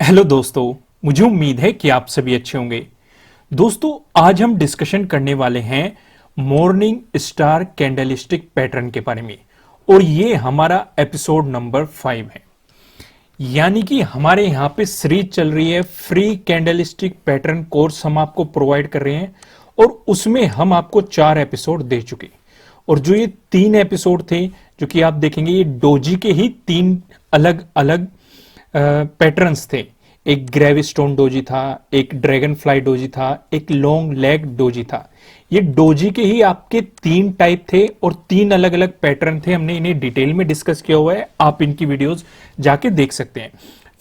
Hello दोस्तों, मुझे उम्मीद है कि आप सभी अच्छे होंगे। दोस्तों, आज हम डिस्कशन करने वाले हैं मॉर्निंग स्टार कैंडलस्टिक पैटर्न के बारे में और ये हमारा एपिसोड नंबर 5 है। यानी कि हमारे यहाँ पे सीरीज चल रही है, फ्री कैंडलस्टिक पैटर्न कोर्स हम आपको प्रोवाइड कर रहे हैं और उसमें हम आपको 4 एपिसोड दे चुके। और जो ये 3 एपिसोड थे, जो कि आप देखेंगे, ये डोजी के ही 3 अलग अलग पैटर्न्स थे। एक ग्रेविस्टोन डोजी था, एक ड्रैगन फ्लाई डोजी था, एक लॉन्ग लेग डोजी था। ये डोजी के ही आपके 3 टाइप थे और 3 अलग अलग पैटर्न थे। हमने इन्हें डिटेल में डिस्कस किया हुआ है, आप इनकी वीडियोस जाके देख सकते हैं।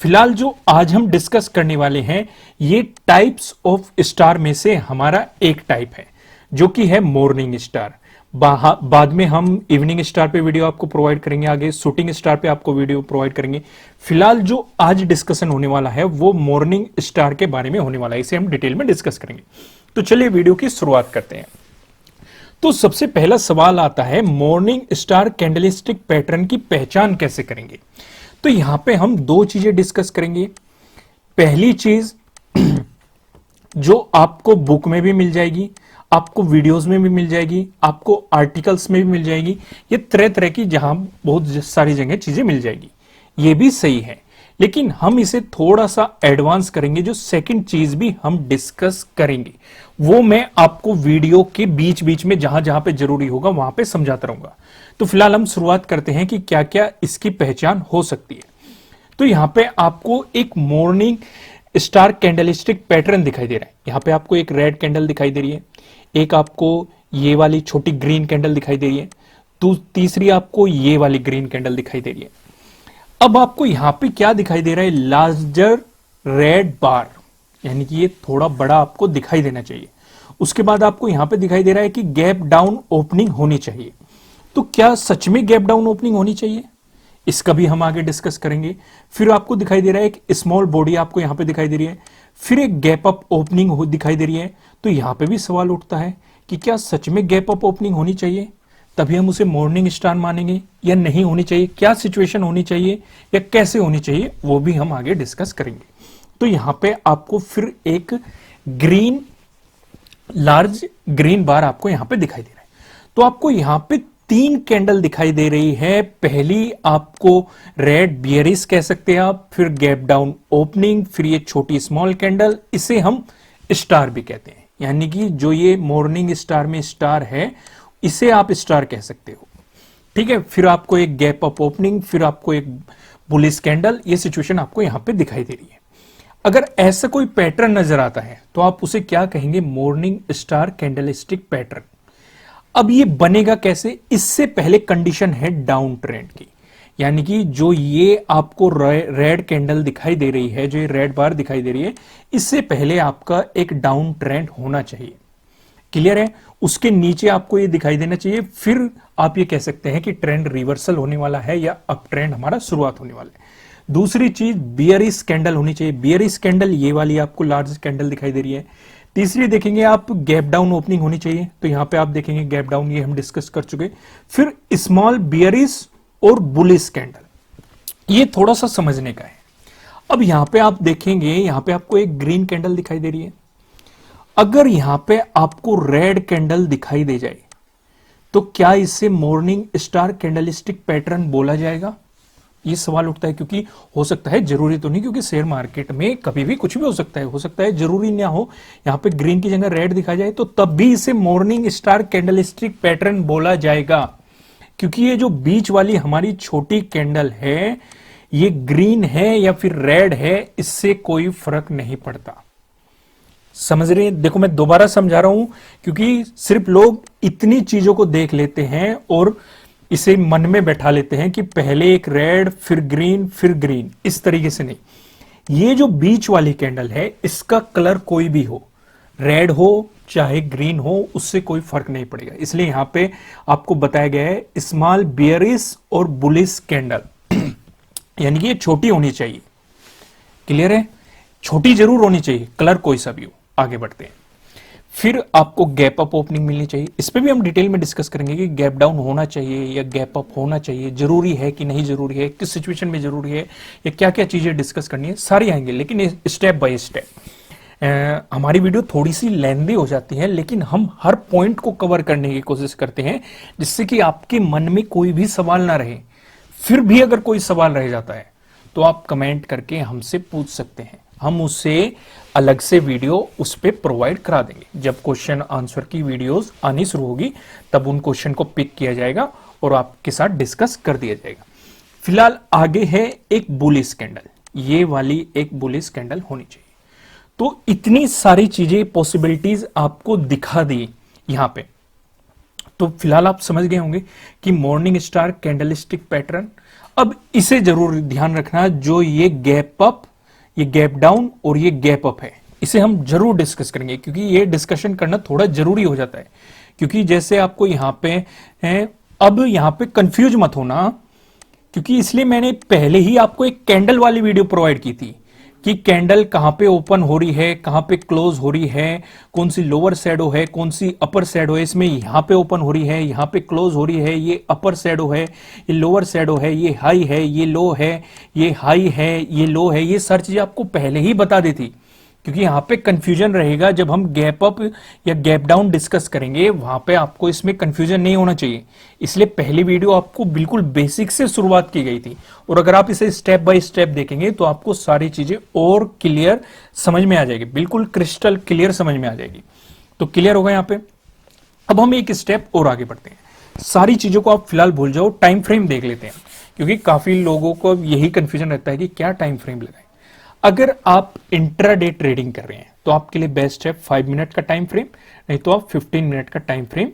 फिलहाल जो आज हम डिस्कस करने वाले हैं, ये टाइप्स ऑफ स्टार में से हमारा एक टाइप है, जो कि है मॉर्निंग स्टार। बाद में हम इवनिंग स्टार पे वीडियो आपको प्रोवाइड करेंगे, आगे शूटिंग स्टार पे आपको वीडियो प्रोवाइड करेंगे। फिलहाल जो आज डिस्कशन होने वाला है वो मॉर्निंग स्टार के बारे में होने वाला है, इसे हम डिटेल में डिस्कस करेंगे। तो चलिए वीडियो की शुरुआत करते हैं। तो सबसे पहला सवाल आता है, मॉर्निंग स्टार कैंडलस्टिक पैटर्न की पहचान कैसे करेंगे। तो यहां पे हम 2 चीजें डिस्कस करेंगे। पहली चीज जो आपको बुक में भी मिल जाएगी, आपको वीडियोस में भी मिल जाएगी, आपको आर्टिकल्स में भी मिल जाएगी, ये तरह तरह की जहां बहुत सारी जगह चीजें मिल जाएगी, ये भी सही है। लेकिन हम इसे थोड़ा सा एडवांस करेंगे। जो सेकंड चीज भी हम डिस्कस करेंगे वो मैं आपको वीडियो के बीच बीच में जहां जहां पे जरूरी होगा वहां पे समझाता रहूंगा। तो फिलहाल हम शुरुआत करते हैं कि क्या क्या इसकी पहचान हो सकती है। तो यहां पे आपको एक मॉर्निंग स्टार कैंडलस्टिक पैटर्न दिखाई दे रहा है। यहां पे आपको एक रेड कैंडल दिखाई दे रही है, एक आपको ये वाली छोटी ग्रीन कैंडल दिखाई दे रही है, तो तीसरी आपको ये वाली ग्रीन कैंडल दिखाई दे रही है। अब आपको यहां पे क्या दिखाई दे रहा है, लार्जर रेड बार, यानी कि ये थोड़ा बड़ा आपको दिखाई देना चाहिए। उसके बाद आपको यहां पे दिखाई दे रहा है कि गैप डाउन ओपनिंग होनी चाहिए। तो क्या सच में गैप डाउन ओपनिंग होनी चाहिए, इसका भी हम आगे डिस्कस करेंगे। फिर आपको दिखाई दे रहा है एक स्मॉल बॉडी आपको यहां पे दिखाई दे रही है, फिर एक गैप अप ओपनिंग दिखाई दे रही है। तो यहां पे भी सवाल उठता है कि क्या सच में गैप अप ओपनिंग होनी चाहिए, तभी हम उसे मॉर्निंग स्टार मानेंगे, या नहीं होनी चाहिए, क्या सिचुएशन होनी चाहिए या कैसे होनी चाहिए, वो भी हम आगे डिस्कस करेंगे। तो यहां पे आपको फिर एक ग्रीन लार्ज ग्रीन बार आपको यहां पे दिखाई दे रहा है। तो आपको यहां पे 3 कैंडल दिखाई दे रही है। पहली आपको रेड बियरिश कह सकते हैं आप, फिर गैप डाउन ओपनिंग, फिर ये छोटी स्मॉल कैंडल, इसे हम स्टार भी कहते हैं। यानी कि जो ये मॉर्निंग स्टार में स्टार है, इसे आप स्टार कह सकते हो, ठीक है। फिर आपको एक गैप अप ओपनिंग, फिर आपको एक बुलिश कैंडल, ये सिचुएशन आपको यहां पे दिखाई दे रही है। अगर ऐसा कोई पैटर्न नजर आता है तो आप उसे क्या कहेंगे, मॉर्निंग स्टार कैंडलस्टिक पैटर्न। अब ये बनेगा कैसे, इससे पहले कंडीशन है डाउन ट्रेंड की। यानी कि जो ये आपको रेड कैंडल दिखाई दे रही है, जो ये रेड बार दिखाई दे रही है, इससे पहले आपका एक डाउन ट्रेंड होना चाहिए। क्लियर है, उसके नीचे आपको ये दिखाई देना चाहिए, फिर आप ये कह सकते हैं कि ट्रेंड रिवर्सल होने वाला है या अप ट्रेंड हमारा शुरुआत होने वाला है। दूसरी चीज बियरिश कैंडल होनी चाहिए। बियरिश कैंडल ये वाली आपको लार्ज कैंडल दिखाई दे रही है। तीसरी देखेंगे आप, गैप डाउन ओपनिंग होनी चाहिए। तो यहां पे आप देखेंगे गैप डाउन, ये हम डिस्कस कर चुके। फिर स्मॉल बियरिश और बुलिश कैंडल, ये थोड़ा सा समझने का है। अब यहां पे आप देखेंगे, यहां पे आपको एक ग्रीन कैंडल दिखाई दे रही है। अगर यहां पे आपको रेड कैंडल दिखाई दे जाए तो क्या इसे मॉर्निंग स्टार कैंडलस्टिक पैटर्न बोला जाएगा, ये सवाल उठता है। क्योंकि हो सकता है, जरूरी तो नहीं, क्योंकि शेयर मार्केट में कभी भी कुछ भी हो सकता है, जरूरी ना हो। यहां पे ग्रीन की जगह रेड दिखा जाए तो तब भी इसे मॉर्निंग स्टार कैंडलस्टिक पैटर्न बोला जाएगा। क्योंकि ये जो बीच वाली हमारी छोटी कैंडल है, ये ग्रीन है या फिर रेड है, इससे कोई फर्क नहीं पड़ता। समझ रहे हैं, देखो मैं दोबारा समझा रहा हूं, क्योंकि सिर्फ लोग इतनी चीजों को देख लेते हैं और इसे मन में बैठा लेते हैं कि पहले एक रेड फिर ग्रीन, इस तरीके से नहीं। ये जो बीच वाली कैंडल है, इसका कलर कोई भी हो, रेड हो चाहे ग्रीन हो, उससे कोई फर्क नहीं पड़ेगा। इसलिए यहां पे आपको बताया गया है स्मॉल बियरिश और बुलिश कैंडल, यानी कि ये छोटी होनी चाहिए। क्लियर है, छोटी जरूर होनी चाहिए, कलर कोई सा भी हो। आगे बढ़ते हैं। फिर आपको गैप अप ओपनिंग मिलनी चाहिए। इस पे भी हम डिटेल में डिस्कस करेंगे कि गैप डाउन होना चाहिए या गैप अप होना चाहिए, जरूरी है कि नहीं जरूरी है, किस सिचुएशन में जरूरी है, या क्या क्या चीजें डिस्कस करनी है, सारी आएंगे, लेकिन स्टेप बाय स्टेप। हमारी वीडियो थोड़ी सी लेंदी हो जाती है, लेकिन हम हर पॉइंट को कवर करने की कोशिश करते हैं, जिससे कि आपके मन में कोई भी सवाल ना रहे। फिर भी अगर कोई सवाल रह जाता है तो आप कमेंट करके हमसे पूछ सकते हैं, हम उससे अलग से वीडियो उस पर प्रोवाइड करा देंगे। जब क्वेश्चन आंसर की वीडियोस आनी शुरू होगी तब उन क्वेश्चन को पिक किया जाएगा और आपके साथ डिस्कस कर दिया जाएगा। फिलहाल आगे है एक बुलिश कैंडल, ये वाली एक बुलिश कैंडल होनी चाहिए। तो इतनी सारी चीजें पॉसिबिलिटीज आपको दिखा दी यहां पे। तो फिलहाल आप समझ गए होंगे कि मॉर्निंग स्टार कैंडलस्टिक पैटर्न। अब इसे जरूर ध्यान रखना, जो ये गैप अप, ये गैप डाउन और ये गैप अप है, इसे हम जरूर डिस्कस करेंगे, क्योंकि ये डिस्कशन करना थोड़ा जरूरी हो जाता है। क्योंकि जैसे आपको यहां पे है, अब यहां पे कंफ्यूज मत होना, क्योंकि इसलिए मैंने पहले ही आपको एक कैंडल वाली वीडियो प्रोवाइड की थी कि कैंडल कहां पे ओपन हो रही है, कहां पे क्लोज हो रही है, कौन सी लोअर शैडो है, कौन सी अपर शैडो है। इसमें यहां पे ओपन हो रही है, यहां पे क्लोज हो रही है, ये अपर शैडो है, ये लोअर शैडो है, ये हाई है, ये लो है, ये हाई है, ये लो है। ये सारी चीजें आपको पहले ही बता दी थी, क्योंकि यहां पे कंफ्यूजन रहेगा। जब हम गैप अप या गैप डाउन डिस्कस करेंगे, वहां पे आपको इसमें कंफ्यूजन नहीं होना चाहिए। इसलिए पहली वीडियो आपको बिल्कुल बेसिक से शुरुआत की गई थी, और अगर आप इसे स्टेप बाय स्टेप देखेंगे तो आपको सारी चीजें और क्लियर समझ में आ जाएगी, बिल्कुल क्रिस्टल क्लियर समझ में आ जाएगी। तो क्लियर होगा यहाँ पे। अब हम एक स्टेप और आगे बढ़ते हैं। सारी चीजों को आप फिलहाल भूल जाओ, टाइम फ्रेम देख लेते हैं, क्योंकि काफी लोगों को यही कंफ्यूजन रहता है कि क्या टाइम फ्रेम लगाएं। अगर आप इंट्राडे ट्रेडिंग कर रहे हैं तो आपके लिए बेस्ट है 5 मिनट का टाइम फ्रेम, नहीं तो आप 15 मिनट का टाइम फ्रेम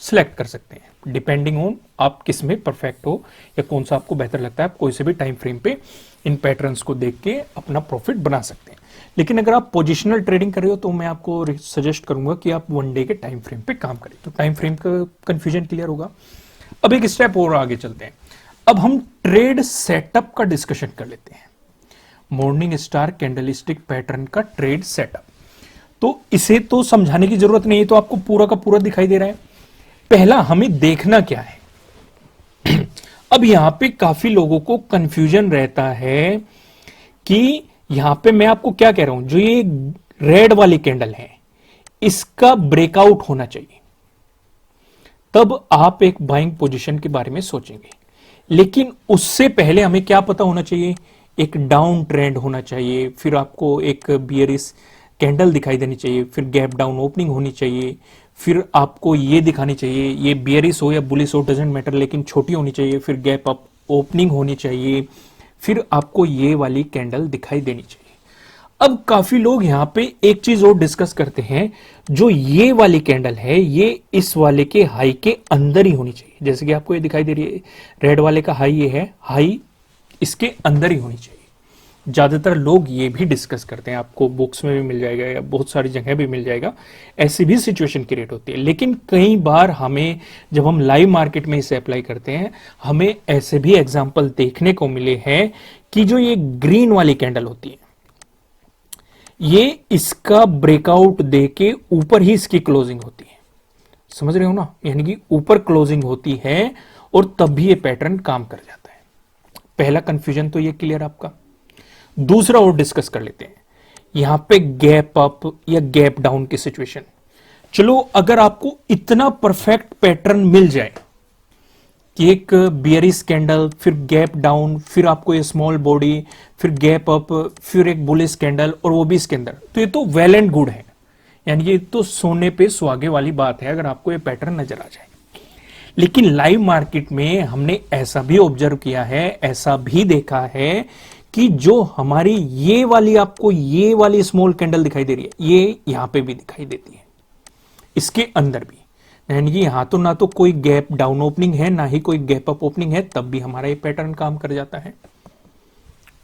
सिलेक्ट कर सकते हैं, डिपेंडिंग ऑन आप किस में परफेक्ट हो या कौन सा आपको बेहतर लगता है। आप कोई से भी टाइम फ्रेम पे इन पैटर्न्स को देख के अपना प्रॉफिट बना सकते हैं। लेकिन अगर आप पोजिशनल ट्रेडिंग कर रहे हो तो मैं आपको सजेस्ट करूंगा कि आप 1 डे के टाइम फ्रेम पे काम करें, तो टाइम फ्रेम का कंफ्यूजन क्लियर होगा। अब एक स्टेप और आगे चलते हैं। अब हम ट्रेड सेटअप का डिस्कशन कर लेते हैं, मॉर्निंग स्टार कैंडलस्टिक पैटर्न का ट्रेड सेटअप। तो इसे तो समझाने की जरूरत नहीं है, तो आपको पूरा का पूरा दिखाई दे रहा है। पहला हमें देखना क्या है। अब यहां पे काफी लोगों को कंफ्यूजन रहता है कि यहां पे मैं आपको क्या कह रहा हूं, जो ये रेड वाली कैंडल है इसका ब्रेकआउट होना चाहिए, तब आप एक बाइंग पोजीशन के बारे में सोचेंगे। लेकिन उससे पहले हमें क्या पता होना चाहिए, एक डाउन ट्रेंड होना चाहिए, फिर आपको एक बियरिश कैंडल दिखाई देनी चाहिए, फिर गैप डाउन ओपनिंग होनी चाहिए, फिर आपको ये दिखानी चाहिए, ये बियरिश हो या बुलिश हो डजेंट मैटर, लेकिन छोटी होनी चाहिए, फिर गैप अप ओपनिंग होनी चाहिए, फिर आपको ये वाली कैंडल दिखाई देनी चाहिए। अब काफी लोग यहां पे एक चीज और डिस्कस करते हैं, जो ये वाली कैंडल है ये इस वाले के हाई के अंदर ही होनी चाहिए। जैसे कि आपको ये दिखाई दे रही है, रेड वाले का हाई ये है, हाई इसके अंदर ही होनी चाहिए। ज्यादातर लोग ये भी डिस्कस करते हैं, आपको बुक्स में भी मिल जाएगा या बहुत सारी जगह भी मिल जाएगा, ऐसी भी सिचुएशन क्रिएट होती है। लेकिन कई बार हमें जब हम लाइव मार्केट में इसे अप्लाई करते हैं, हमें ऐसे भी एग्जाम्पल देखने को मिले हैं कि जो ये ग्रीन वाली कैंडल होती है, ये इसका ब्रेकआउट देके ऊपर ही इसकी क्लोजिंग होती है। समझ रहे हो ना, यानी कि ऊपर क्लोजिंग होती है और तब भी ये पैटर्न काम कर जाता है। पहला कंफ्यूजन तो ये क्लियर आपका। दूसरा और डिस्कस कर लेते हैं, यहां पे गैप अप या गैप डाउन की सिचुएशन। चलो अगर आपको इतना परफेक्ट पैटर्न मिल जाए कि एक बियरिश कैंडल, फिर गैप डाउन, फिर आपको ये स्मॉल बॉडी, फिर गैप अप, फिर एक बुलिश कैंडल, और वो भी इसके अंदर, तो ये तो वेल एंड गुड है, यानी ये तो सोने पे सुहागे वाली बात है अगर आपको ये पैटर्न नजर आ जाए। लेकिन लाइव मार्केट में हमने ऐसा भी ऑब्जर्व किया है, ऐसा भी देखा है कि जो हमारी ये वाली, आपको ये वाली स्मॉल कैंडल दिखाई दे रही है, ये यहां पे भी दिखाई देती है, इसके अंदर भी, यानी कि यहां तो ना तो कोई गैप डाउन ओपनिंग है, ना ही कोई गैप अप ओपनिंग है, तब भी हमारा ये पैटर्न काम कर जाता है।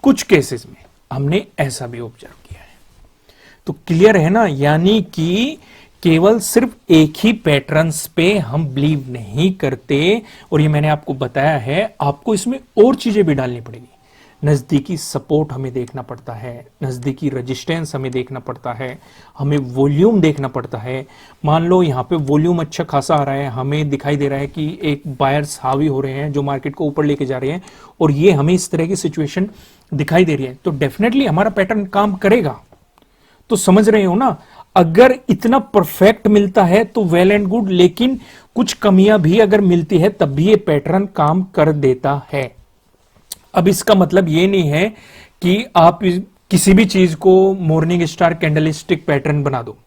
कुछ केसेस में हमने ऐसा भी ऑब्जर्व किया है। तो क्लियर है ना, यानी कि केवल सिर्फ एक ही पैटर्न्स पे हम बिलीव नहीं करते, और ये मैंने आपको बताया है, आपको इसमें और चीजें भी डालनी पड़ेगी। नज़दीकी सपोर्ट हमें देखना पड़ता है, नज़दीकी रेजिस्टेंस हमें देखना पड़ता है, हमें वॉल्यूम देखना पड़ता है। मान लो यहाँ पे वॉल्यूम अच्छा खासा आ रहा है, हमें दिखाई दे रहा है कि एक बायर्स हावी हो रहे हैं जो मार्केट को ऊपर लेके जा रहे हैं, और ये हमें इस तरह की सिचुएशन दिखाई दे रही है, तो डेफिनेटली हमारा पैटर्न काम करेगा। तो समझ रहे हो ना, अगर इतना परफेक्ट मिलता है तो वेल एंड गुड, लेकिन कुछ कमियां भी अगर मिलती है तब भी ये पैटर्न काम कर देता है। अब इसका मतलब ये नहीं है कि आप किसी भी चीज को मॉर्निंग स्टार कैंडलस्टिक पैटर्न बना दो,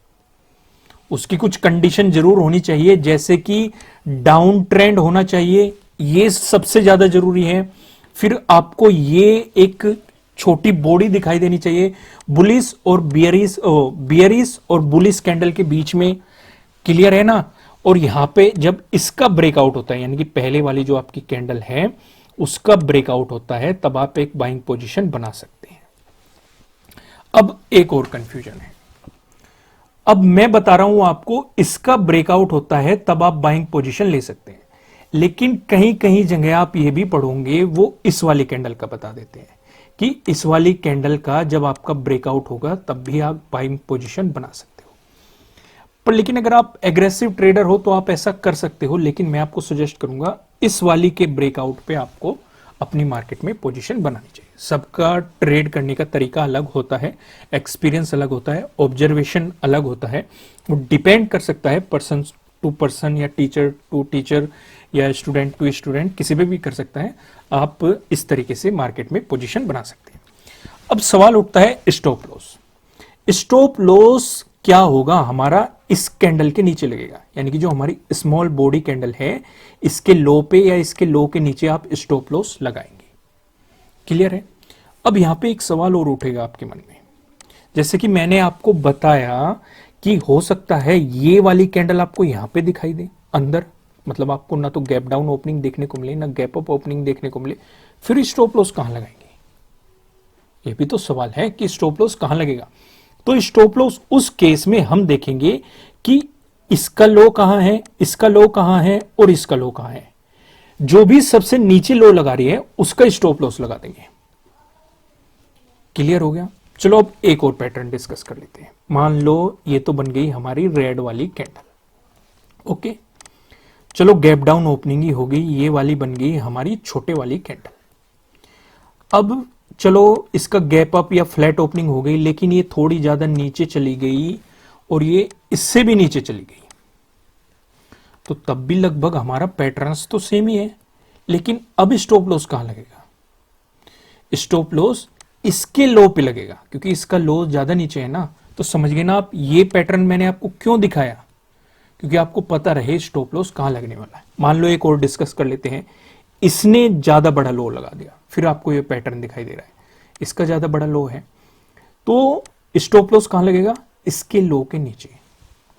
उसकी कुछ कंडीशन जरूर होनी चाहिए, जैसे कि डाउन ट्रेंड होना चाहिए, ये सबसे ज्यादा जरूरी है। फिर आपको ये एक छोटी बॉडी दिखाई देनी चाहिए, बुलिस और बियरिस और बुलिस कैंडल के बीच में, क्लियर है ना। और यहां पे जब इसका ब्रेकआउट होता है, यानी कि पहले वाली जो आपकी कैंडल है उसका ब्रेकआउट होता है, तब आप एक बाइंग पोजीशन बना सकते हैं। अब एक और कंफ्यूजन है, अब मैं बता रहा हूं आपको, इसका ब्रेकआउट होता है तब आप बाइंग पोजीशन ले सकते हैं, लेकिन कहीं कहीं जगह आप ये भी पढ़ोगे वो इस वाली कैंडल का बता देते हैं कि इस वाली कैंडल का जब आपका ब्रेकआउट होगा तब भी आप बाइंग पोजीशन बना सकते हो। पर लेकिन अगर आप एग्रेसिव ट्रेडर हो तो आप ऐसा कर सकते हो, लेकिन मैं आपको सजेस्ट करूंगा इस वाली के ब्रेकआउट पे आपको अपनी मार्केट में पोजीशन बनानी चाहिए। सबका ट्रेड करने का तरीका अलग होता है, एक्सपीरियंस अलग होता है, ऑब्जर्वेशन अलग होता है, वो डिपेंड कर सकता है पर्सन टू पर्सन या टीचर टू टीचर या स्टूडेंट टू स्टूडेंट, किसी पे भी कर सकता है। आप इस तरीके से मार्केट में पोजीशन बना सकते हैं। अब सवाल उठता है स्टॉप लॉस। स्टॉप लॉस क्या होगा हमारा, इस कैंडल के नीचे लगेगा, यानी कि जो हमारी स्मॉल बॉडी कैंडल है इसके लो पे या इसके लो के नीचे आप स्टॉप लॉस लगाएंगे, क्लियर है। अब यहां पे एक सवाल और उठेगा आपके मन में, जैसे कि मैंने आपको बताया कि हो सकता है ये वाली कैंडल आपको यहां पे दिखाई दे अंदर, मतलब आपको ना तो गैप डाउन ओपनिंग देखने को मिले ना गैप अप ओपनिंग देखने को मिले, फिर स्टॉप लॉस कहां लगाएंगे, ये भी तो सवाल है कि स्टॉप लॉस कहां लगेगा। तो स्टॉप लॉस उस केस में हम देखेंगे कि इसका लो कहां है, इसका लो कहां है और इसका लो कहां है, जो भी सबसे नीचे लो लगा रही है उसका स्टॉप लॉस लगा देंगे, क्लियर हो गया। चलो अब एक और पैटर्न डिस्कस कर लेते हैं। मान लो ये तो बन गई हमारी रेड वाली कैंडल, ओके, चलो गैप डाउन ओपनिंग ही हो गई, ये वाली बन गई हमारी छोटे वाली कैंडल। अब चलो इसका गैप अप या फ्लैट ओपनिंग हो गई, लेकिन ये थोड़ी ज्यादा नीचे चली गई और ये इससे भी नीचे चली गई, तो तब भी लगभग हमारा पैटर्न्स तो सेम ही है, लेकिन अब स्टॉप लॉस कहां लगेगा, स्टॉप लॉस इसके लो पे लगेगा, क्योंकि इसका लो ज्यादा नीचे है ना। तो समझ गए ना आप, ये पैटर्न मैंने आपको क्यों दिखाया, क्योंकि आपको पता रहे स्टॉप लॉस कहां लगने वाला है। मान लो एक और डिस्कस कर लेते हैं, इसने ज्यादा बड़ा लो लगा दिया, फिर आपको ये पैटर्न दिखाई दे रहा है, इसका ज्यादा बड़ा लो है, तो स्टॉप लॉस कहां लगेगा, इसके लो के नीचे,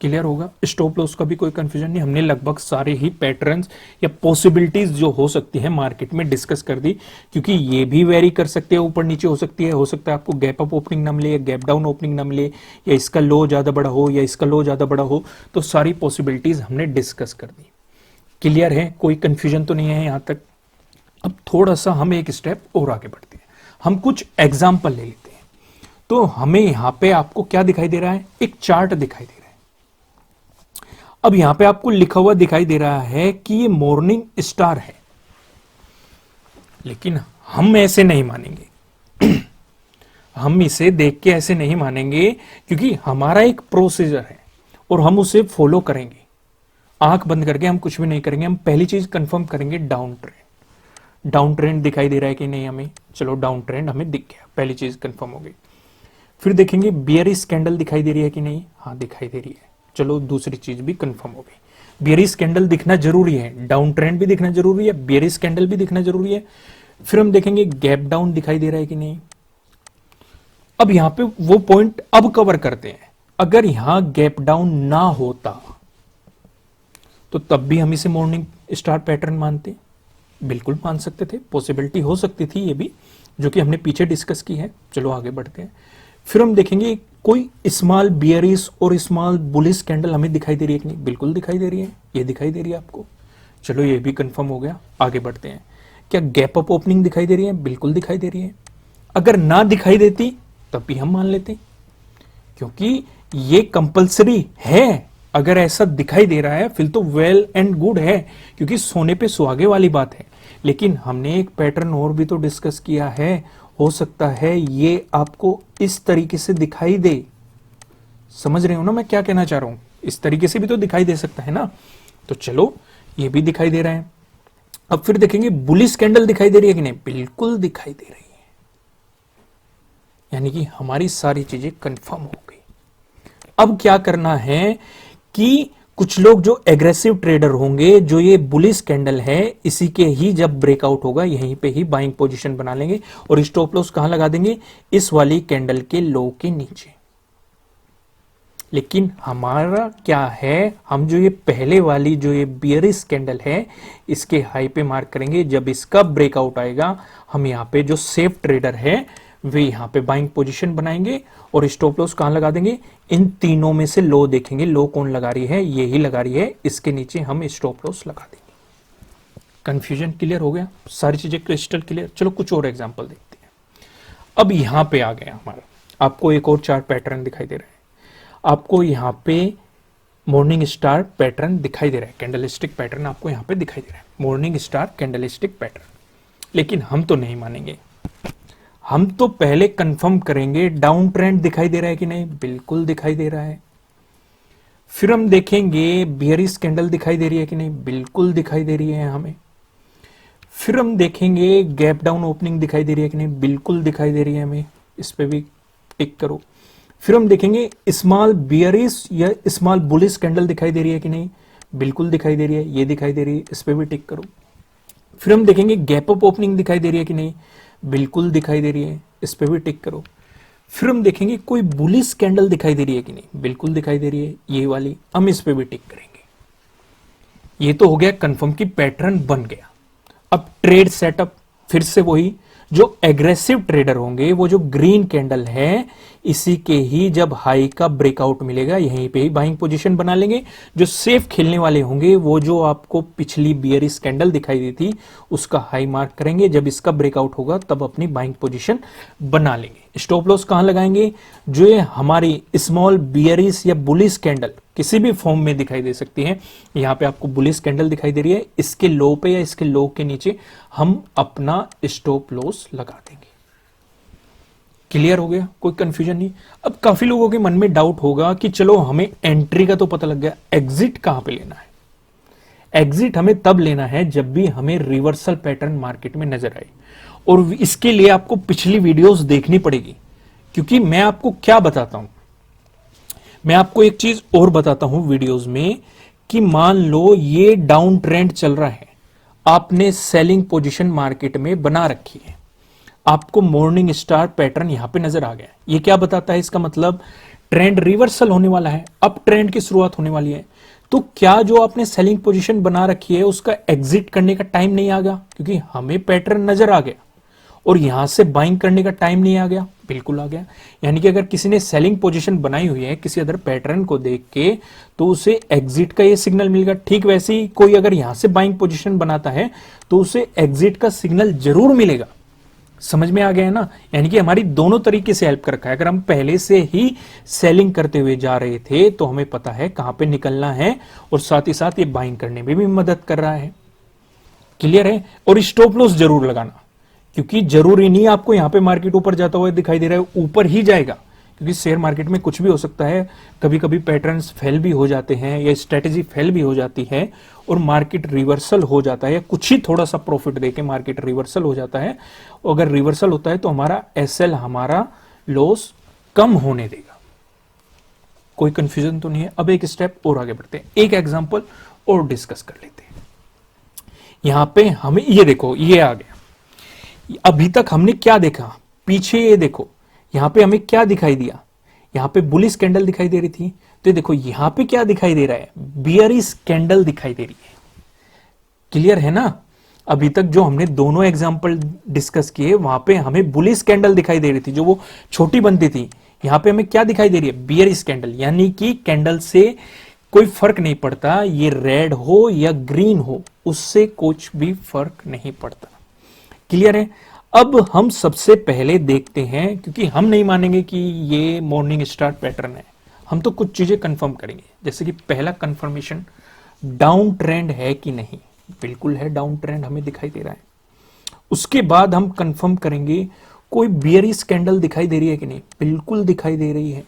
क्लियर होगा। स्टॉप लॉस का भी कोई कंफ्यूजन नहीं, हमने लगभग सारे ही पैटर्न्स या पॉसिबिलिटीज जो हो सकती है मार्केट में डिस्कस कर दी, क्योंकि ये भी वेरी कर सकते हैं, ऊपर नीचे हो सकती है, हो सकता है आपको गैप अप ओपनिंग ना मिले या गैप डाउन ओपनिंग ना मिले, या इसका लो ज्यादा बड़ा हो या इसका लो ज्यादा बड़ा हो, तो सारी पॉसिबिलिटीज हमने डिस्कस कर दी, क्लियर है, कोई कंफ्यूजन तो नहीं है यहां तक। अब थोड़ा सा हम एक स्टेप और आगे बढ़ते हैं, हम कुछ एग्जाम्पल ले लेते हैं। तो हमें यहां पे आपको क्या दिखाई दे रहा है, एक चार्ट दिखाई दे रहा है। अब यहां पे आपको लिखा हुआ दिखाई दे रहा है कि ये मॉर्निंग स्टार है, लेकिन हम ऐसे नहीं मानेंगे हम इसे देख के ऐसे नहीं मानेंगे, क्योंकि हमारा एक प्रोसीजर है और हम उसे फॉलो करेंगे। आंख बंद करके हम कुछ भी नहीं करेंगे, हम पहली चीज कंफर्म करेंगे डाउन ट्रेंड। डाउन ट्रेंड दिखाई दे रहा है कि नहीं हमें, चलो डाउन ट्रेंड हमें दिख गया, पहली चीज कंफर्म हो गई। फिर देखेंगे बियरिश कैंडल दिखाई दे रही है कि नहीं, हाँ दिखाई दे रही है, चलो दूसरी चीज भी कंफर्म हो गई। बियरिश कैंडल दिखना जरूरी है, डाउन ट्रेंड भी दिखना जरूरी है, बियरिश कैंडल भी दिखना जरूरी है। फिर हम देखेंगे गैप डाउन दिखाई दे रहा है कि नहीं। अब यहां पे वो पॉइंट अब कवर करते हैं, अगर यहां गैप डाउन ना होता तो तब भी हम इसे मॉर्निंग स्टार पैटर्न मानते, बिल्कुल मान सकते थे, पॉसिबिलिटी हो सकती थी ये भी, जो कि हमने पीछे डिस्कस की है। चलो आगे बढ़ते हैं। फिर हम देखेंगे कोई स्मॉल बियरिश और स्मॉल बुलिश कैंडल हमें दिखाई दे रही है कि नहीं, बिल्कुल दिखाई दे रही है, ये दिखाई दे रही है आपको, चलो ये भी कंफर्म हो गया। आगे बढ़ते हैं, क्या गैप अप ओपनिंग दिखाई दे रही है, बिल्कुल दिखाई दे रही है। अगर ना दिखाई देती तब भी हम मान लेते, क्योंकि ये कंपलसरी है। अगर ऐसा दिखाई दे रहा है फिर तो वेल एंड गुड है, क्योंकि सोने पे सुहागे वाली बात है। लेकिन हमने एक पैटर्न और भी तो डिस्कस किया है, हो सकता है ये आपको इस तरीके से दिखाई दे। समझ रहे हो ना मैं क्या कहना चाह रहा हूं? इस तरीके से भी तो दिखाई दे सकता है ना। तो चलो, ये भी दिखाई दे रहा है। अब फिर देखेंगे बुलिश कैंडल दिखाई दे रही है कि नहीं? बिल्कुल दिखाई दे रही है, यानी कि हमारी सारी चीजें कंफर्म हो गई। अब क्या करना है कि कुछ लोग जो एग्रेसिव ट्रेडर होंगे, जो ये बुलिश कैंडल है इसी के ही जब ब्रेकआउट होगा यहीं पे ही बाइंग पोजीशन बना लेंगे और स्टॉप लॉस कहां लगा देंगे? इस वाली कैंडल के लो के नीचे। लेकिन हमारा क्या है, हम जो ये पहले वाली जो ये बियरिश कैंडल है इसके हाई पे मार्क करेंगे। जब इसका ब्रेकआउट आएगा हम यहाँ पे जो सेफ ट्रेडर है वे यहाँ पे बाइंग पोजीशन बनाएंगे और स्टॉप लॉस कहां लगा देंगे? इन तीनों में से लो देखेंगे, लो कौन लगा रही है? ये ही लगा रही है, इसके नीचे हम स्टॉप लॉस लगा देंगे। कंफ्यूजन क्लियर हो गया? सारी चीजें क्रिस्टल क्लियर? चलो कुछ और एग्जांपल देखते हैं। अब यहां पे आ गया हमारा, आपको एक और चार्ट पैटर्न दिखाई दे रहा है। आपको यहां पे मॉर्निंग स्टार पैटर्न दिखाई दे रहा है, कैंडलस्टिक पैटर्न आपको यहां पे दिखाई दे रहा है, मॉर्निंग स्टार कैंडलस्टिक पैटर्न। लेकिन हम तो नहीं मानेंगे, हम तो पहले कंफर्म करेंगे डाउन ट्रेंड दिखाई दे रहा है कि नहीं? बिल्कुल दिखाई दे रहा है। फिर हम देखेंगे बियरिश कैंडल दिखाई दे रही है कि नहीं? बिल्कुल दिखाई दे रही है हमें। फिर हम देखेंगे गैप डाउन ओपनिंग दिखाई दे रही है कि नहीं? बिल्कुल दिखाई दे रही है हमें, इस पे भी टिक करो। फिर हम देखेंगे स्मॉल बियरिश या स्मॉल बुलिश कैंडल दिखाई दे रही है कि नहीं? बिल्कुल दिखाई दे रही है, ये दिखाई दे रही है, इस पे भी टिक करो। फिर हम देखेंगे गैप अप ओपनिंग दिखाई दे रही है कि नहीं? बिल्कुल दिखाई दे रही है, इस पे भी टिक करो। फिर हम देखेंगे कोई बुलिश कैंडल दिखाई दे रही है कि नहीं? बिल्कुल दिखाई दे रही है, ये वाली, हम इस पे भी टिक करेंगे। ये तो हो गया कंफर्म कि पैटर्न बन गया। अब ट्रेड सेटअप फिर से वही, जो एग्रेसिव ट्रेडर होंगे वो जो ग्रीन कैंडल है इसी के ही जब हाई का ब्रेकआउट मिलेगा यहीं पे ही बाइंग पोजीशन बना लेंगे। जो सेफ खेलने वाले होंगे वो जो आपको पिछली बियरिश कैंडल दिखाई दी थी उसका हाई मार्क करेंगे, जब इसका ब्रेकआउट होगा तब अपनी बाइंग पोजीशन बना लेंगे। स्टॉप लॉस कहां लगाएंगे? जो ये हमारी स्मॉल बियरिश या बुलिश कैंडल किसी भी फॉर्म में दिखाई दे सकती है, यहां पे आपको बुलिश कैंडल दिखाई दे रही है, इसके लो पे या इसके लो के नीचे हम अपना स्टॉप लॉस लगा देंगे। क्लियर हो गया? कोई कंफ्यूजन नहीं। अब काफी लोगों के मन में डाउट होगा कि चलो हमें एंट्री का तो पता लग गया, एग्जिट कहां पे लेना है? एग्जिट हमें तब लेना है जब भी हमें रिवर्सल पैटर्न मार्केट में नजर आए, और इसके लिए आपको पिछली वीडियोस देखनी पड़ेगी। क्योंकि मैं आपको क्या बताता हूं, मैं आपको एक चीज और बताता हूं वीडियोस में कि मान लो ये डाउन ट्रेंड चल रहा है, आपने सेलिंग पोजीशन मार्केट में बना रखी है, आपको मॉर्निंग स्टार पैटर्न यहां पे नजर आ गया। ये क्या बताता है? इसका मतलब ट्रेंड रिवर्सल होने वाला है, अब ट्रेंड की शुरुआत होने वाली है। तो क्या जो आपने सेलिंग पोजीशन बना रखी है उसका एग्जिट करने का टाइम नहीं आ गया? क्योंकि हमें पैटर्न नजर आ गया और यहां से बाइंग करने का टाइम नहीं आ गया? बिल्कुल आ गया। यानी कि अगर किसी ने सेलिंग पोजीशन बनाई हुई है किसी अदर पैटर्न को देख के तो उसे एग्जिट का ये सिग्नल मिलेगा। ठीक वैसे ही कोई अगर यहां से बाइंग पोजीशन बनाता है तो उसे एग्जिट का सिग्नल जरूर मिलेगा। समझ में आ गया है ना? यानी कि हमारी दोनों तरीके से हेल्प कर रखा है। अगर हम पहले से ही सेलिंग करते हुए जा रहे थे तो हमें पता है कहां पे निकलना है, और साथ ही साथ ये बाइंग करने में भी मदद कर रहा है। क्लियर है? और स्टॉप लॉस जरूर लगाना, क्योंकि जरूरी नहीं आपको यहां पे मार्केट ऊपर जाता हुआ दिखाई दे रहा है ऊपर ही जाएगा, क्योंकि शेयर मार्केट में कुछ भी हो सकता है। कभी कभी पैटर्न्स फेल भी हो जाते हैं या स्ट्रेटेजी फेल भी हो जाती है और मार्केट रिवर्सल हो जाता है, या कुछ ही थोड़ा सा प्रॉफिट देके मार्केट रिवर्सल हो जाता है। अगर रिवर्सल होता है तो हमारा एसएल, हमारा लॉस कम होने देगा। कोई कंफ्यूजन तो नहीं है? अब एक स्टेप और आगे बढ़ते हैं, एक एग्जांपल और डिस्कस कर लेते हैं। यहां पे हमें ये देखो, ये आ गया। अभी तक हमने क्या देखा? पीछे ये देखो, यहां पे हमें क्या दिखाई दिया? यहां पे बुलिश कैंडल दिखाई दे रही थी, तो देखो यहां पे क्या दिखाई दे रहा है? बियरिश कैंडल दिखाई दे रही है। क्लियर है ना? अभी तक जो हमने दोनों एग्जांपल डिस्कस किए वहां पे हमें बुलिश कैंडल दिखाई दे रही थी, जो वो छोटी बनती थी। यहां पे हमें क्या दिखाई दे रही है? Bearish candle. यानी कि कैंडल से कोई फर्क नहीं पड़ता, ये रेड हो या ग्रीन हो, उससे कुछ भी फर्क नहीं पड़ता। क्लियर है? अब हम सबसे पहले देखते हैं, क्योंकि हम नहीं मानेंगे कि ये मॉर्निंग स्टार पैटर्न है, हम तो कुछ चीजें कंफर्म करेंगे। जैसे कि पहला कंफर्मेशन, डाउन ट्रेंड है कि नहीं। बिल्कुल है, डाउन ट्रेंड हमें दिखाई दे रहा है। उसके बाद हम कंफर्म करेंगे कोई बियरिश कैंडल दिखाई दे रही है कि नहीं। बिल्कुल दिखाई दे रही है।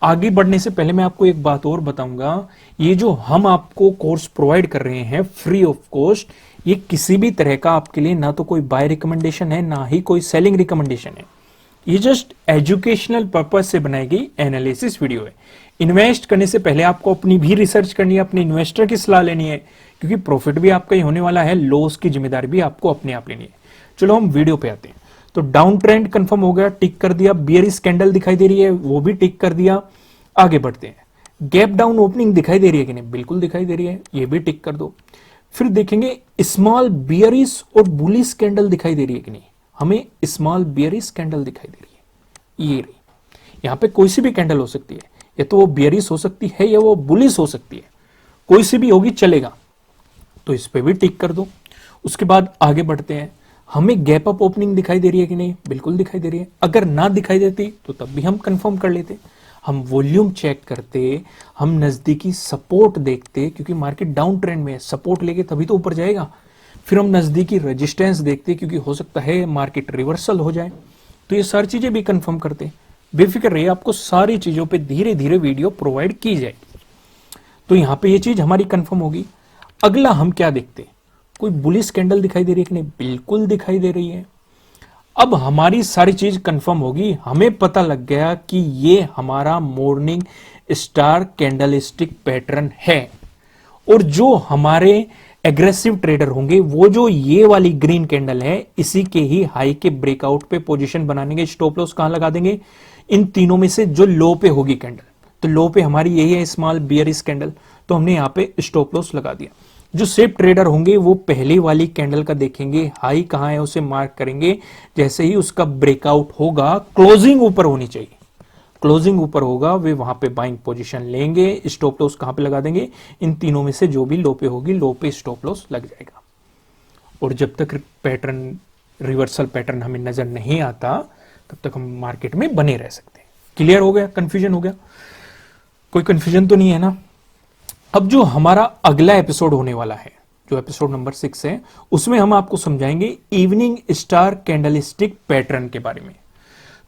आगे बढ़ने से पहले मैं आपको एक बात और बताऊंगा, ये जो हम आपको कोर्स प्रोवाइड कर रहे हैं फ्री ऑफ कॉस्ट, ये किसी भी तरह का आपके लिए ना तो कोई बाय रिकमेंडेशन है, ना ही कोई सेलिंग रिकमेंडेशन है। ये जस्ट एजुकेशनल पर्पज से बनाई गई एनालिसिस वीडियो है। इन्वेस्ट करने से पहले आपको अपनी भी रिसर्च करनी है, अपने इन्वेस्टर की सलाह लेनी है, क्योंकि प्रॉफिट भी आपका ही होने वाला है, लॉस की जिम्मेदारी भी आपको अपने आप लेनी है। चलो हम वीडियो पे आते हैं। तो डाउन ट्रेंड कंफर्म हो गया, टिक कर दिया। बियरिश कैंडल दिखाई दे रही है, वो भी टिक कर दिया। आगे बढ़ते हैं। गैप डाउन ओपनिंग दिखाई दे रही है कि नहीं। बिल्कुल दिखाई दे रही है, ये भी टिक कर दो। फिर देखेंगे स्मॉल बियरिश और बुलिश कैंडल दिखाई दे रही है कि नहीं। हमें स्मॉल बियरिश कैंडल दिखाई दे रही है, ये रही। यहां पे कोई सी भी कैंडल हो सकती है, या तो वो बियरिश हो सकती है या वो बुलिश हो सकती है, कोई सी भी होगी चलेगा। तो इस पे भी टिक कर दो। उसके बाद आगे बढ़ते हैं। हमें गैप अप ओपनिंग दिखाई दे रही है कि नहीं। बिल्कुल दिखाई दे रही है। अगर ना दिखाई देती तो तब भी हम कंफर्म कर लेते, हम वॉल्यूम चेक करते, हम नजदीकी सपोर्ट देखते, क्योंकि मार्केट डाउन ट्रेंड में है, सपोर्ट लेके तभी तो ऊपर जाएगा। फिर हम नजदीकी रेजिस्टेंस देखते, क्योंकि हो सकता है मार्केट रिवर्सल हो जाए। तो ये सारी चीजें भी कंफर्म करते। बेफिक्र रहिए, आपको सारी चीजों पे धीरे धीरे वीडियो प्रोवाइड की जाएगी। तो यहां पे ये चीज हमारी कंफर्म होगी। अगला हम क्या देखते, कोई बुलिश कैंडल दिखाई दे रही है कि नहीं। बिल्कुल दिखाई दे रही है। अब हमारी सारी चीज कंफर्म होगी, हमें पता लग गया कि ये हमारा मॉर्निंग स्टार कैंडलस्टिक पैटर्न है। और जो हमारे एग्रेसिव ट्रेडर होंगे, वो जो ये वाली ग्रीन कैंडल है, इसी के ही हाई के ब्रेकआउट पे पोजीशन बनाएंगे। स्टॉप लॉस कहां लगा देंगे, इन तीनों में से जो लो पे होगी कैंडल। तो लो पे हमारी यही है, स्मॉल बियरिश कैंडल, तो हमने यहां पे स्टॉप लॉस लगा दिया। जो सेफ ट्रेडर होंगे वो पहली वाली कैंडल का देखेंगे, हाई कहां है उसे मार्क करेंगे। जैसे ही उसका ब्रेकआउट होगा, क्लोजिंग ऊपर होनी चाहिए, क्लोजिंग ऊपर होगा, वे वहां पे बाइंग पोजीशन लेंगे। स्टॉप लॉस कहां पे लगा देंगे, इन तीनों में से जो भी लो पे होगी, लो पे स्टॉप लॉस लग जाएगा। और जब तक पैटर्न, रिवर्सल पैटर्न हमें नजर नहीं आता, तब तक हम मार्केट में बने रह सकते हैं। क्लियर हो गया, कंफ्यूजन हो गया, कोई कंफ्यूजन तो नहीं है ना। अब जो हमारा अगला एपिसोड होने वाला है, जो एपिसोड नंबर 6 है, उसमें हम आपको समझाएंगे इवनिंग स्टार कैंडलस्टिक पैटर्न के बारे में।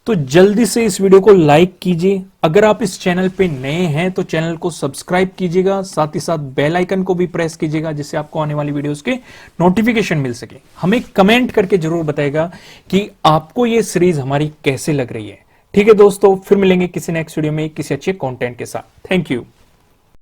तो जल्दी से इस वीडियो को लाइक कीजिए। अगर आप इस चैनल पे नए हैं तो चैनल को सब्सक्राइब कीजिएगा, साथ ही साथ बेल आइकन को भी प्रेस कीजिएगा, जिससे आपको आने वाली वीडियोस के नोटिफिकेशन मिल सके। हमें कमेंट करके जरूर बताएगा कि आपको ये सीरीज हमारी कैसे लग रही है। ठीक है दोस्तों, फिर मिलेंगे किसी नेक्स्ट वीडियो में किसी अच्छे कंटेंट के साथ। Thank you.